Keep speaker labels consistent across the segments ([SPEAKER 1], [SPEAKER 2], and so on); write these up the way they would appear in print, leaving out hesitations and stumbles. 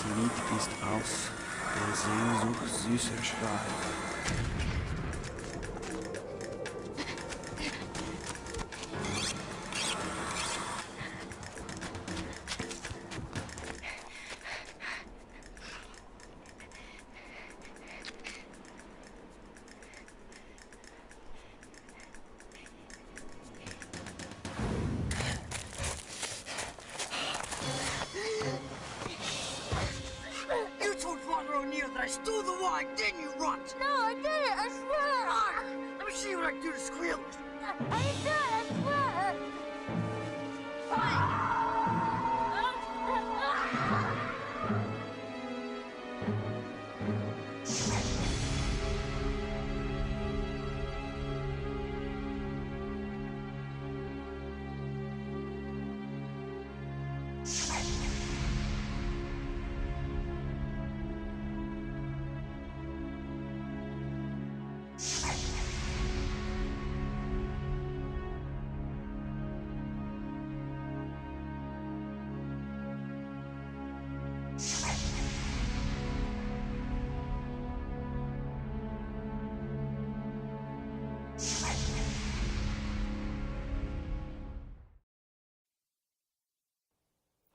[SPEAKER 1] sieht, ist aus der Sehnsucht süßer Schrei.
[SPEAKER 2] I stole the wine, didn't you, Runt?
[SPEAKER 3] No, I didn't, I swear!
[SPEAKER 2] Let me see what I can do to squeal it.
[SPEAKER 3] I did, I swear!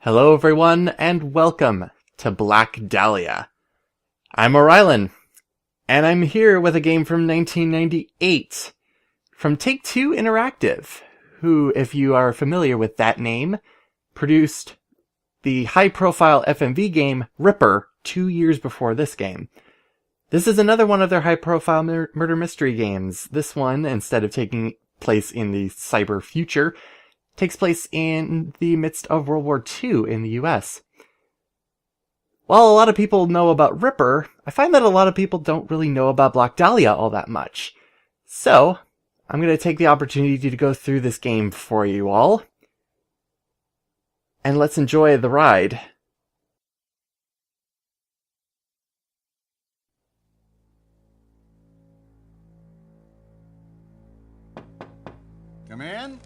[SPEAKER 4] Hello everyone, and welcome to Black Dahlia. I'm Orylen, and I'm here with a game from 1998 from Take-Two Interactive, who, if you are familiar with that name, produced the high-profile FMV game Ripper 2 years before this game. This is another one of their high-profile murder mystery games. This one, instead of taking place in the cyber future, takes place in the midst of World War II in the US. While a lot of people know about Ripper, I find that a lot of people don't really know about Black Dahlia all that much. So, I'm going to take the opportunity to go through this game for you all. And let's enjoy the ride.
[SPEAKER 5] Come in.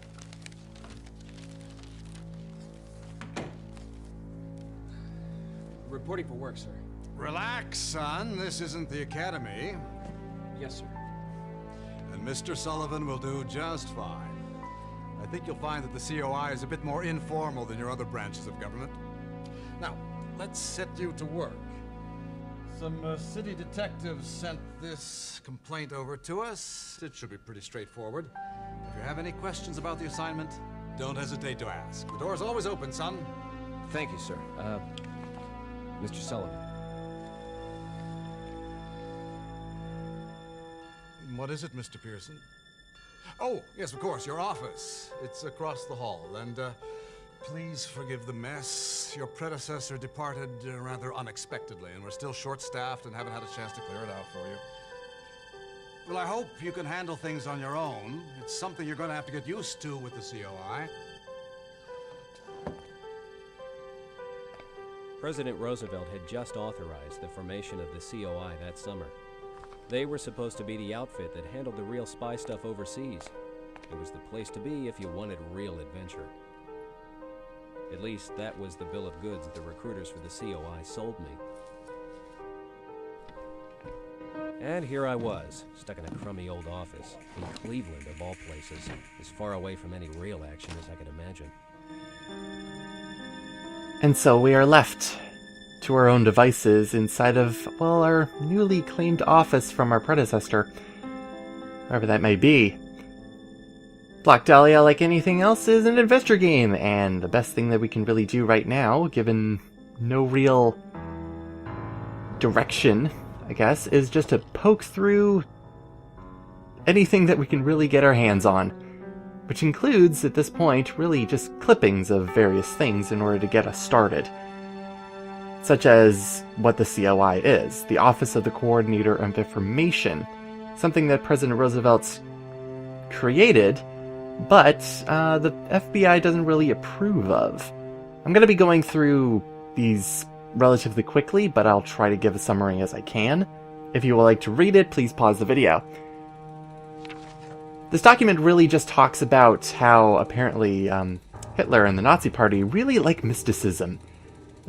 [SPEAKER 6] Reporting for work, sir.
[SPEAKER 5] Relax, son. This isn't the academy.
[SPEAKER 6] Yes, sir.
[SPEAKER 5] And Mr. Sullivan will do just fine. I think you'll find that the COI is a bit more informal than your other branches of government. Now, let's set you to work. Some city detectives sent this complaint over to us. It should be pretty straightforward. If you have any questions about the assignment, don't hesitate to ask. The door's always open, son.
[SPEAKER 6] Thank you, sir. Mr. Sullivan.
[SPEAKER 5] What is it, Mr. Pearson? Oh, yes, of course, your office. It's across the hall, and, please forgive the mess. Your predecessor departed rather unexpectedly, and we're still short-staffed and haven't had a chance to clear it out for you. Well, I hope you can handle things on your own. It's something you're going to have to get used to with the COI.
[SPEAKER 7] President Roosevelt had just authorized the formation of the COI that summer. They were supposed to be the outfit that handled the real spy stuff overseas. It was the place to be if you wanted real adventure. At least that was the bill of goods the recruiters for the COI sold me. And here I was, stuck in a crummy old office, in Cleveland of all places, as far away from any real action as I could imagine.
[SPEAKER 4] And so we are left to our own devices inside of, well, our newly claimed office from our predecessor, wherever that may be. Black Dahlia, like anything else, is an adventure game, and the best thing that we can really do right now, given no real direction, I guess, is just to poke through anything that we can really get our hands on. Which includes, at this point, really just clippings of various things in order to get us started. Such as what the COI is, the Office of the Coordinator of Information, something that President Roosevelt created, but the FBI doesn't really approve of. I'm going to be going through these relatively quickly, but I'll try to give a summary as I can. If you would like to read it, please pause the video. This document really just talks about how apparently Hitler and the Nazi Party really like mysticism.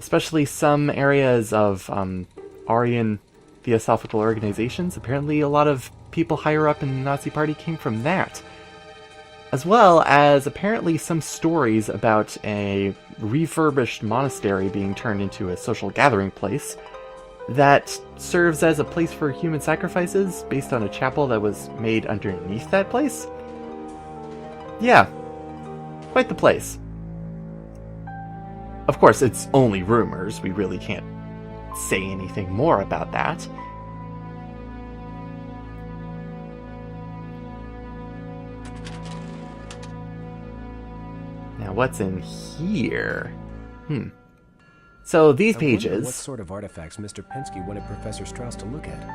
[SPEAKER 4] especially some areas of Aryan Theosophical organizations. Apparently a lot of people higher up in the Nazi Party came from that. As well as apparently some stories about a refurbished monastery being turned into a social gathering place that serves as a place for human sacrifices based on a chapel that was made underneath that place. Yeah, quite the place. Of course, it's only rumors. We really can't say anything more about that. Now, what's in here? So these
[SPEAKER 6] I wonder
[SPEAKER 4] pages,
[SPEAKER 6] what sort of artifacts Mr. Pensky wanted Professor Strauss to look at.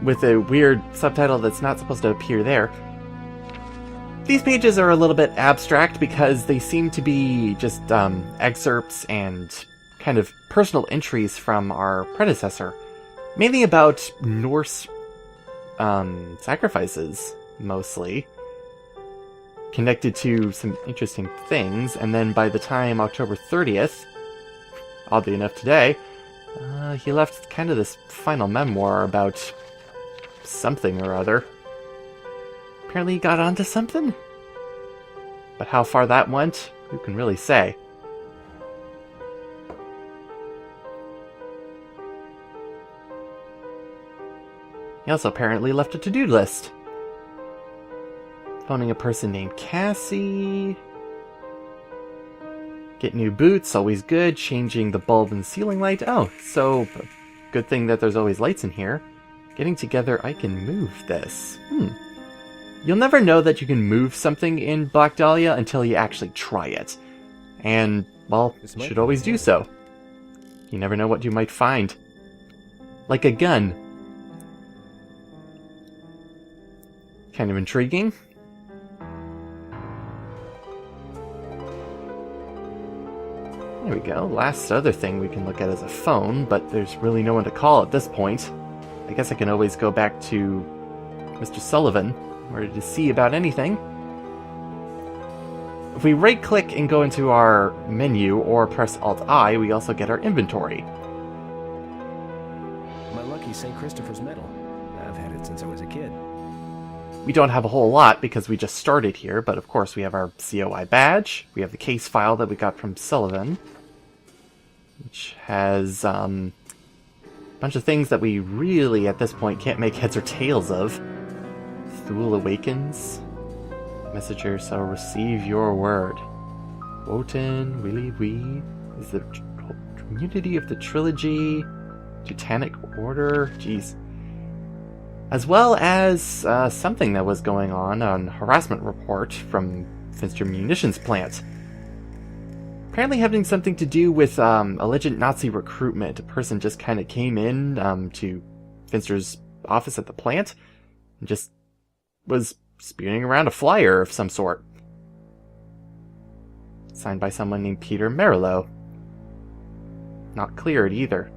[SPEAKER 4] with a weird subtitle that's not supposed to appear there. These pages are a little bit abstract because they seem to be just excerpts and kind of personal entries from our predecessor, mainly about Norse sacrifices, mostly, connected to some interesting things. And then by the time October 30th, oddly enough today, he left kind of this final memoir about something or other. Apparently he got onto something? But how far that went, who can really say? He also apparently left a to-do list. Phoning a person named Cassie. Get new boots, always good. Changing the bulb and ceiling light. Oh, so good thing that there's always lights in here. Getting together, I can move this. You'll never know that you can move something in Black Dahlia until you actually try it. And, well, you should always do so. You never know what you might find. Like a gun. Kind of intriguing. There we go. Last other thing we can look at is a phone, but there's really no one to call at this point. I guess I can always go back to Mr. Sullivan in order to see about anything. If we right-click and go into our menu or press Alt-I, we also get our inventory.
[SPEAKER 6] My lucky St. Christopher's medal. I've had it since I was a kid.
[SPEAKER 4] We don't have a whole lot because we just started here, but of course we have our COI badge. We have the case file that we got from Sullivan, which has a bunch of things that we really, at this point, can't make heads or tails of. Thule awakens. Messenger shall receive your word. Wotan, Willy Wee is the community of the trilogy. Teutonic Order. Jeez. As well as something that was going on harassment report from Finster Munitions Plant. Apparently having something to do with alleged Nazi recruitment. A person just kind of came in to Finster's office at the plant and just was spewing around a flyer of some sort. Signed by someone named Peter Merillo. Not cleared either.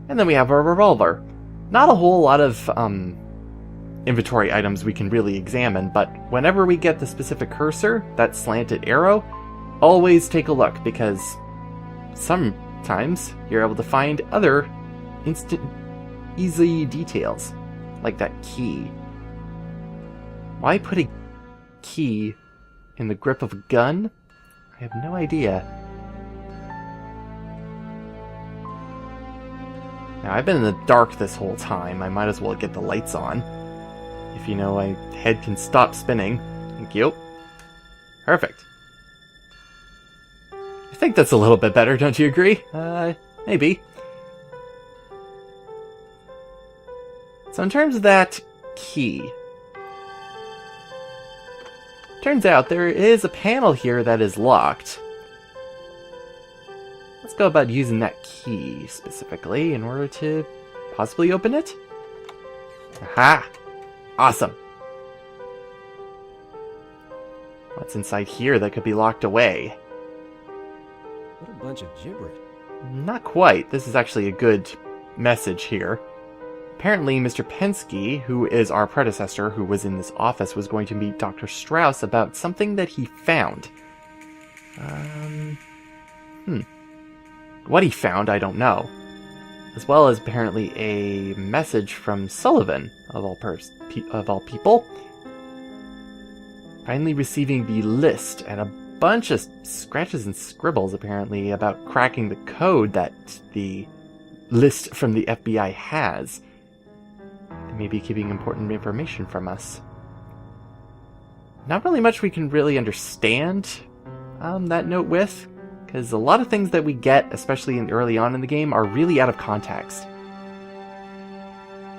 [SPEAKER 4] And then we have our revolver. Not a whole lot of inventory items we can really examine, but whenever we get the specific cursor, that slanted arrow, always take a look, because sometimes you're able to find other easy details, like that key. Why put a key in the grip of a gun? I have no idea. Now, I've been in the dark this whole time. I might as well get the lights on. If you know, my head can stop spinning. Thank you. Perfect. I think that's a little bit better, don't you agree? Maybe. So in terms of that key, turns out there is a panel here that is locked. Let's go about using that key specifically in order to possibly open it. Aha! Awesome! What's inside here that could be locked away?
[SPEAKER 7] What a bunch of gibberish.
[SPEAKER 4] Not quite. This is actually a good message here. Apparently, Mr. Pensky, who is our predecessor, who was in this office, was going to meet Dr. Strauss about something that he found. what he found, I don't know. As well as apparently a message from Sullivan, of all people. Finally receiving the list and a bunch of scratches and scribbles, apparently, about cracking the code that the list from the FBI has. They may be keeping important information from us. Not really much we can really understand that note with, because a lot of things that we get, especially early on in the game, are really out of context.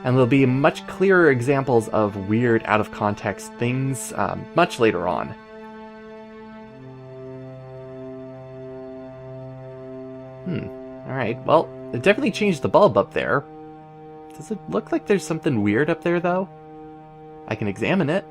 [SPEAKER 4] And there'll be much clearer examples of weird, out of context things much later on. Alright, well, it definitely changed the bulb up there. Does it look like there's something weird up there, though? I can examine it.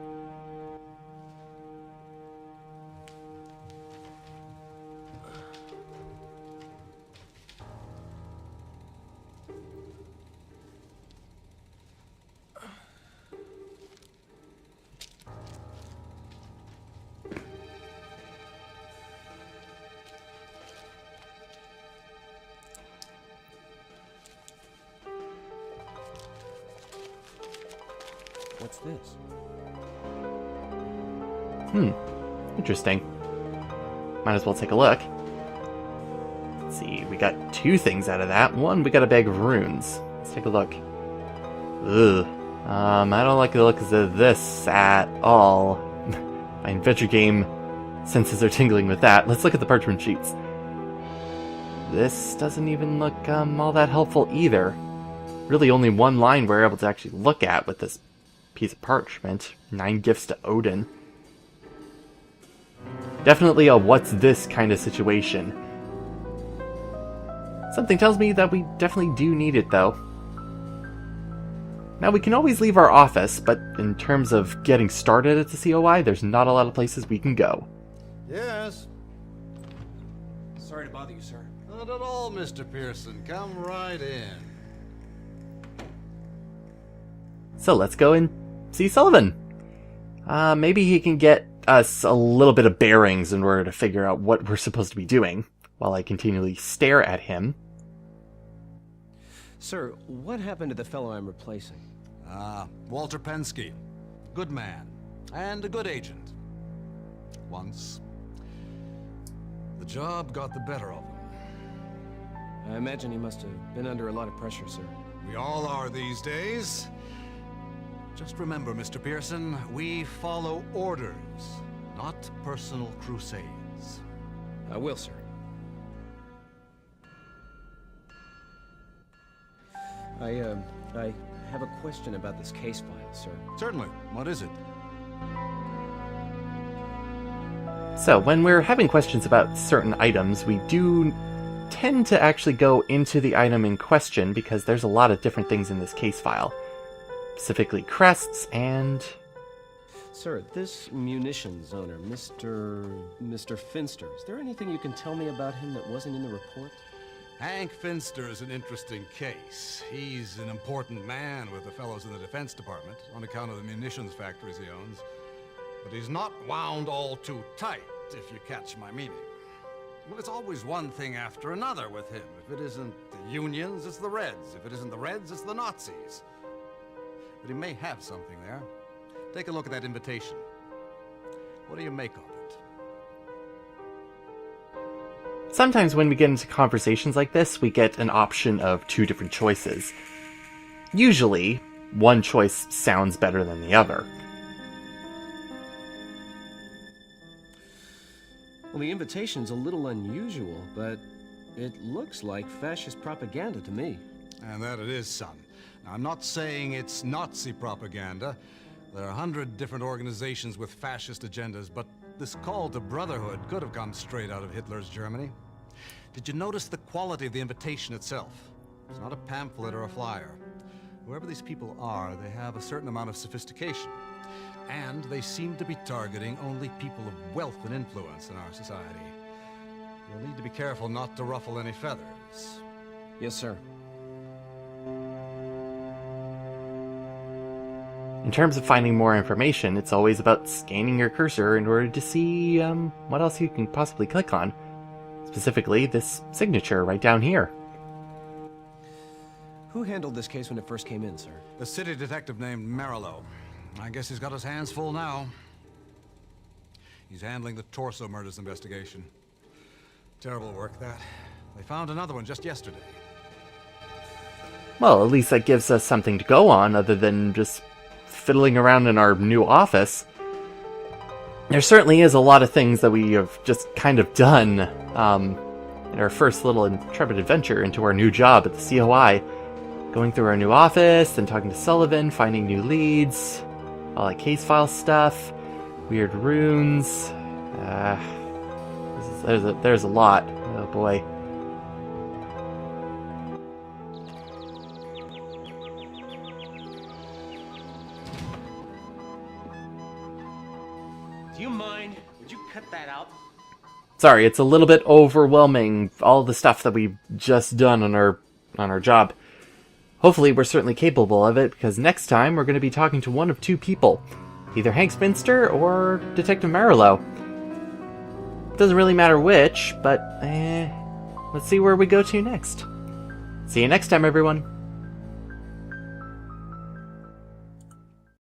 [SPEAKER 7] What's this?
[SPEAKER 4] Interesting. Might as well take a look. Let's see, we got two things out of that. One, we got a bag of runes. Let's take a look. Ugh. I don't like the looks of this at all. My adventure game senses are tingling with that. Let's look at the parchment sheets. This doesn't even look all that helpful either. Really only one line we're able to actually look at with this piece of parchment. 9 gifts to Odin. Definitely a what's this kind of situation. Something tells me that we definitely do need it, though. Now, we can always leave our office, but in terms of getting started at the COI, there's not a lot of places we can go.
[SPEAKER 5] Yes?
[SPEAKER 6] Sorry to bother you, sir.
[SPEAKER 5] Not at all, Mr. Pearson. Come right in.
[SPEAKER 4] So let's go and see Sullivan. Maybe he can get us a little bit of bearings in order to figure out what we're supposed to be doing, while I continually stare at him.
[SPEAKER 6] Sir, what happened to the fellow I'm replacing?
[SPEAKER 5] Walter Pensky. Good man. And a good agent. Once. The job got the better of him.
[SPEAKER 6] I imagine he must have been under a lot of pressure, sir.
[SPEAKER 5] We all are these days. Just remember, Mr. Pearson, we follow orders, not personal crusades.
[SPEAKER 6] I will, sir. I have a question about this case file, sir.
[SPEAKER 5] Certainly. What is it?
[SPEAKER 4] So, when we're having questions about certain items, we do tend to actually go into the item in question because there's a lot of different things in this case file. Specifically crests and...
[SPEAKER 6] Sir, this munitions owner, Mr. Finster, is there anything you can tell me about him that wasn't in the report?
[SPEAKER 5] Hank Finster is an interesting case. He's an important man with the fellows in the Defense Department on account of the munitions factories he owns. But he's not wound all too tight, if you catch my meaning. Well, it's always one thing after another with him. If it isn't the unions, it's the Reds. If it isn't the Reds, it's the Nazis. But he may have something there. Take a look at that invitation. What do you make of it?
[SPEAKER 4] Sometimes when we get into conversations like this, we get an option of 2 different choices. Usually, one choice sounds better than the other.
[SPEAKER 6] Well, the invitation's a little unusual, but it looks like fascist propaganda to me.
[SPEAKER 5] And that it is, son. Now, I'm not saying it's Nazi propaganda. There are 100 different organizations with fascist agendas, but this call to brotherhood could have come straight out of Hitler's Germany. Did you notice the quality of the invitation itself? It's not a pamphlet or a flyer. Whoever these people are, they have a certain amount of sophistication. And they seem to be targeting only people of wealth and influence in our society. You'll need to be careful not to ruffle any feathers.
[SPEAKER 6] Yes, sir.
[SPEAKER 4] In terms of finding more information, it's always about scanning your cursor in order to see what else you can possibly click on. Specifically, this signature right down here.
[SPEAKER 6] Who handled this case when it first came in, sir?
[SPEAKER 5] A city detective named Marillo. I guess he's got his hands full now. He's handling the torso murders investigation. Terrible work, that. They found another one just yesterday.
[SPEAKER 4] Well, at least that gives us something to go on other than just fiddling around in our new office. There certainly is a lot of things that we have just kind of done in our first little intrepid adventure into our new job at the COI. Going through our new office, then talking to Sullivan, finding new leads, all that case file stuff, weird runes. There's a lot. Oh boy.
[SPEAKER 8] Do you mind? Would you cut that out?
[SPEAKER 4] Sorry, it's a little bit overwhelming, all the stuff that we've just done on our job. Hopefully we're certainly capable of it, because next time we're going to be talking to one of two people. Either Hank Spinster or Detective Marillo. Doesn't really matter which, but let's see where we go to next. See you next time, everyone.